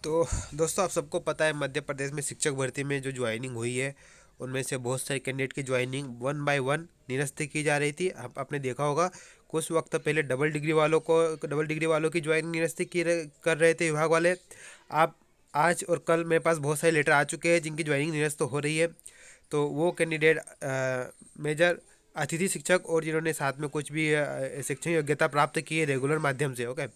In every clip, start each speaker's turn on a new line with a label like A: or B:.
A: तो दोस्तों, आप सबको पता है मध्य प्रदेश में शिक्षक भर्ती में जो ज्वाइनिंग हुई है, उनमें से बहुत सारे कैंडिडेट की ज्वाइनिंग वन बाय वन निरस्त की जा रही थी। आपने देखा होगा, कुछ वक्त पहले डबल डिग्री वालों की ज्वाइनिंग कर रहे थे विभाग वाले। आप आज और कल मेरे पास बहुत सारे लेटर आ चुके हैं जिनकी ज्वाइनिंग निरस्त हो रही है। तो वो कैंडिडेट मेजर अतिथि शिक्षक और जिन्होंने साथ में कुछ भी शिक्षण योग्यता प्राप्त की है रेगुलर माध्यम से। ओके,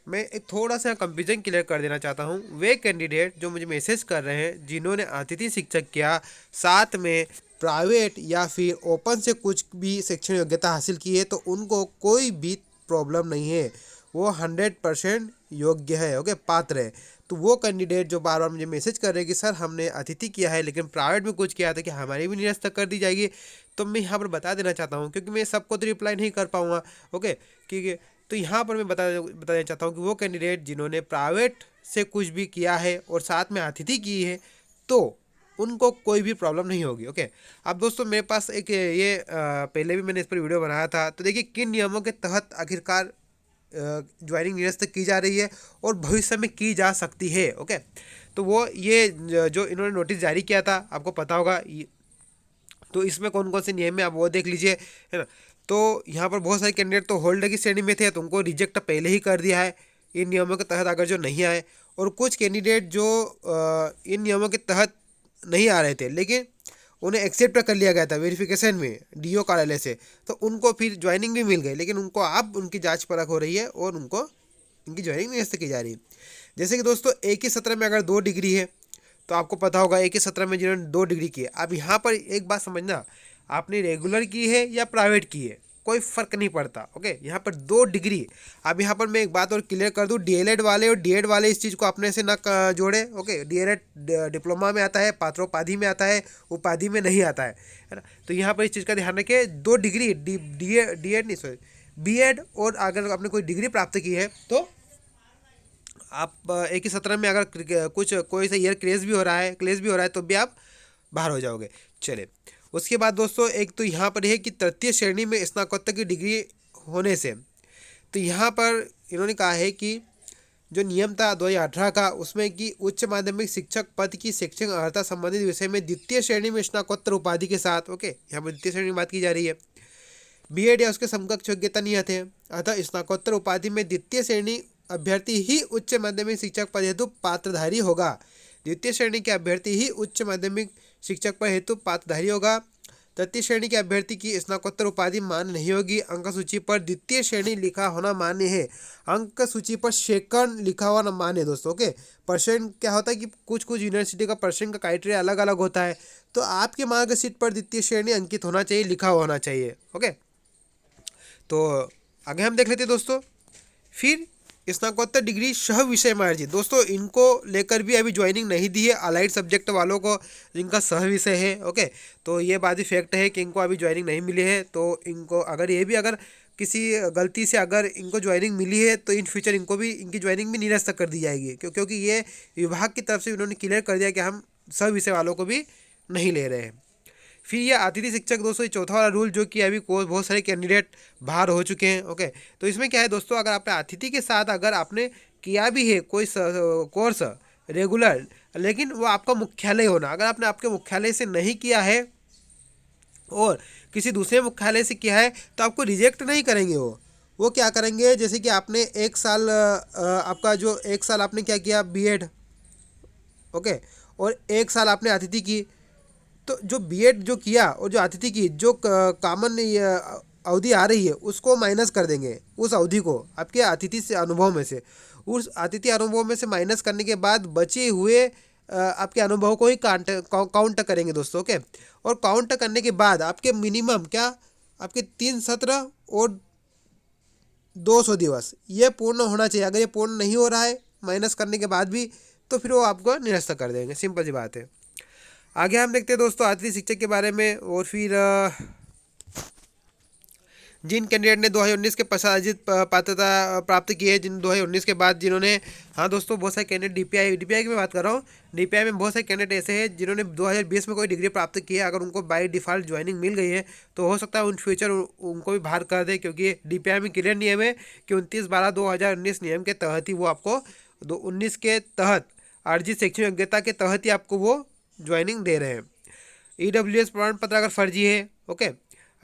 A: मैं एक थोड़ा सा कंफ्यूजन क्लियर कर देना चाहता हूँ। वे कैंडिडेट जो मुझे मैसेज कर रहे हैं जिन्होंने अतिथि शिक्षक किया, साथ में प्राइवेट या फिर ओपन से कुछ भी शिक्षण योग्यता हासिल की है, तो उनको कोई भी प्रॉब्लम नहीं है। वो 100% योग्य है, ओके, पात्र है। तो वो कैंडिडेट जो बार बार मुझे मैसेज कर रहे हैं कि सर हमने अतिथि किया है लेकिन प्राइवेट में कुछ किया था, कि हमारी भी निरस्त कर दी जाएगी। तो मैं यहाँ पर बता देना चाहता हूँ, क्योंकि मैं सबको तो रिप्लाई नहीं कर पाऊँगा। ओके, क्योंकि तो यहाँ पर मैं बताना चाहता हूँ कि वो कैंडिडेट जिन्होंने प्राइवेट से कुछ भी किया है और साथ में अतिथि की है, तो उनको कोई भी प्रॉब्लम नहीं होगी। ओके, अब दोस्तों मेरे पास एक पहले भी मैंने इस पर वीडियो बनाया था। तो देखिए, किन नियमों के तहत आखिरकार ज्वाइनिंग निरस्त की जा रही है और भविष्य में की जा सकती है। ओके, तो वो ये जो इन्होंने नोटिस जारी किया था, आपको पता होगा। तो इसमें कौन कौन से नियम है आप वो देख लीजिए, है ना। तो यहाँ पर बहुत सारे कैंडिडेट तो होल्डर की श्रेणी में थे, तो उनको रिजेक्ट पहले ही कर दिया है इन नियमों के तहत अगर जो नहीं आए। और कुछ कैंडिडेट जो इन नियमों के तहत नहीं आ रहे थे लेकिन उन्हें एक्सेप्ट कर लिया गया था वेरिफिकेशन में डीओ कार्यालय से, तो उनको फिर ज्वाइनिंग भी मिल गई। लेकिन उनको अब उनकी जांच परख हो रही है और उनको इनकी ज्वाइनिंग निरस्त की जा रही है। जैसे कि दोस्तों, एक ही सत्र में अगर 2 डिग्री है, तो आपको पता होगा एक ही सत्र में जिन्होंने 2 डिग्री की है। अब यहाँ पर एक बात समझना, आपने रेगुलर की है या प्राइवेट की है, कोई फर्क नहीं पड़ता। ओके, यहाँ पर 2 डिग्री। अब यहाँ पर मैं एक बात और क्लियर कर दूँ, डीएलएड वाले और डीएड वाले इस चीज़ को अपने से ना जोड़े। ओके, डीएलएड डिप्लोमा में आता है, पात्रोपाधि में आता है, उपाधि में नहीं आता है ना। तो यहाँ पर इस चीज़ का ध्यान रखें, 2 डिग्री डीएड नहीं, सॉरी, बीएड, और अगर आपने कोई डिग्री प्राप्त की है तो आप एक ही सत्र में अगर कुछ कोई सा ईयर क्लेश भी हो रहा है तो भी आप बाहर हो जाओगे। चले, उसके बाद दोस्तों, एक तो यहाँ पर है कि तृतीय श्रेणी में स्नातकोत्तर की डिग्री होने से, तो यहाँ पर इन्होंने कहा है कि जो नियम था 2018 का, उसमें कि उच्च माध्यमिक शिक्षक पद की शैक्षणिक अर्हता संबंधित विषय में द्वितीय श्रेणी में स्नातकोत्तर उपाधि के साथ, ओके, यहाँ पर द्वितीय श्रेणी की बात की जा रही है, बीएड या उसके समकक्ष योग्यता नहीं आते हैं, अतः स्नातकोत्तर उपाधि में द्वितीय श्रेणी अभ्यर्थी ही उच्च माध्यमिक शिक्षक पद हेतु पात्रधारी होगा। द्वितीय श्रेणी के अभ्यर्थी ही उच्च माध्यमिक शिक्षक पद हेतु पात्रधारी होगा। तृतीय श्रेणी के अभ्यर्थी की स्नातकोत्तर उपाधि मान्य नहीं होगी। अंक सूची पर द्वितीय श्रेणी लिखा होना मान्य है, अंक सूची पर सेकंड लिखा हुआ मान्य है दोस्तों। ओके, परसेंट क्या होता है कि कुछ कुछ यूनिवर्सिटी का परसेंट का क्राइटेरिया अलग अलग होता है, तो आपके मार्कशीट पर द्वितीय श्रेणी अंकित होना चाहिए, लिखा होना चाहिए। ओके, तो आगे हम देख लेते हैं दोस्तों। फिर स्नातकोत्तर डिग्री सह विषय मार्जी, दोस्तों इनको लेकर भी अभी ज्वाइनिंग नहीं दी है अलाइड सब्जेक्ट वालों को, जिनका सह विषय है। ओके, तो ये बात भी फैक्ट है कि इनको अभी ज्वाइनिंग नहीं मिली है। तो इनको अगर किसी गलती से अगर इनको ज्वाइनिंग मिली है तो इन फ्यूचर इनको भी इनकी ज्वाइनिंग भी निरस्त कर दी जाएगी, क्योंकि ये विभाग की तरफ से उन्होंने क्लियर कर दिया कि हम सह विषय वालों को भी नहीं ले रहे हैं। फिर ये अतिथि शिक्षक दोस्तों, ये चौथा वाला रूल जो कि अभी बहुत सारे कैंडिडेट बाहर हो चुके हैं। ओके, तो इसमें क्या है दोस्तों, अगर आपने अतिथि के साथ अगर आपने किया भी है कोई कोर्स रेगुलर, लेकिन वो आपका मुख्यालय होना, अगर आपने आपके मुख्यालय से नहीं किया है और किसी दूसरे मुख्यालय से किया है, तो आपको रिजेक्ट नहीं करेंगे। वो क्या करेंगे, जैसे कि आपने 1 साल आपका जो 1 साल आपने क्या किया, बीएड, ओके, और 1 साल आपने अतिथि की, तो जो बीएड जो किया और जो अतिथि की जो कॉमन अवधि आ रही है उसको माइनस कर देंगे, उस अवधि को आपके अतिथि से अनुभव में से, उस अतिथि अनुभव में से माइनस करने के बाद बचे हुए आपके अनुभव को ही काउंट करेंगे दोस्तों। ओके, और काउंट करने के बाद आपके मिनिमम क्या, आपके 3 सत्र और 200 दिवस ये पूर्ण होना चाहिए। अगर ये पूर्ण नहीं हो रहा है माइनस करने के बाद भी, तो फिर वो आपको निरस्त कर देंगे, सिंपल सी बात है। आगे हम देखते हैं दोस्तों अतिथि शिक्षक के बारे में। और फिर जिन कैंडिडेट ने 2019 के पश्चात अर्जित पात्रता प्राप्त की है, जिन 2019 के बाद जिन्होंने, हाँ दोस्तों, बहुत सारे कैंडिडेट डीपीआई की मैं बात कर रहा हूँ। डीपीआई में बहुत सारे कैंडिडेट ऐसे हैं जिन्होंने 2020 में कोई डिग्री प्राप्त की है, अगर उनको बाय डिफ़ॉल्ट ज्वाइनिंग मिल गई है तो हो सकता है उन फ्यूचर उनको भी बाहर कर दे, क्योंकि डीपीआई में क्लियर नियम है कि 29/12/2019 नियम के तहत ही वो आपको 19 के तहत अर्जित शैक्षणिक योग्यता के तहत ही आपको वो ज्वाइनिंग दे रहे हैं। EWS प्रमाण पत्र अगर फर्जी है, ओके,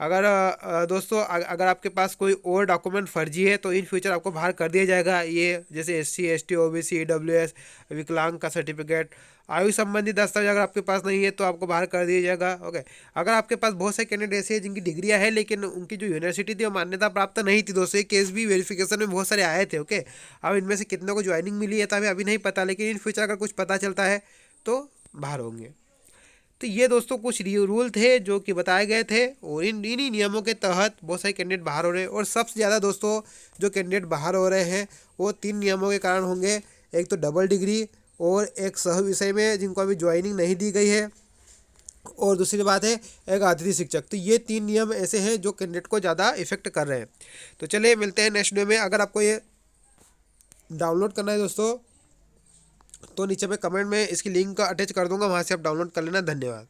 A: अगर दोस्तों अगर आपके पास कोई और डॉक्यूमेंट फर्जी है तो इन फ्यूचर आपको बाहर कर दिया जाएगा। ये जैसे SC ST OBC EWS विकलांग का सर्टिफिकेट, आयु संबंधी दस्तावेज अगर आपके पास नहीं है तो आपको बाहर कर दिया जाएगा। ओके, अगर आपके पास बहुत सारे कैंडिडेट ऐसे हैं जिनकी डिग्रियां है लेकिन उनकी जो यूनिवर्सिटी थी वो मान्यता प्राप्त नहीं थी दोस्तों, ये केस भी वेरिफिकेशन में बहुत सारे आए थे। ओके, अब इनमें से कितनों को ज्वाइनिंग मिली है तो हमें अभी नहीं पता, लेकिन इन फ्यूचर अगर कुछ पता चलता है तो बाहर होंगे। तो ये दोस्तों कुछ रूल थे जो कि बताए गए थे, और इन्हीं नियमों के तहत बहुत सारे कैंडिडेट बाहर हो रहे हैं। और सबसे ज़्यादा दोस्तों जो कैंडिडेट बाहर हो रहे हैं वो 3 नियमों के कारण होंगे। एक तो डबल डिग्री, और एक सह विषय में जिनको अभी ज्वाइनिंग नहीं दी गई है, और दूसरी बात है एक अतिथि शिक्षक। तो ये 3 नियम ऐसे हैं जो कैंडिडेट को ज़्यादा इफेक्ट कर रहे हैं। तो चलिए मिलते हैं नेक्स्ट वीडियो में। अगर आपको ये डाउनलोड करना है दोस्तों तो नीचे मैं कमेंट में इसकी लिंक का अटैच कर दूंगा, वहाँ से आप डाउनलोड कर लेना। धन्यवाद।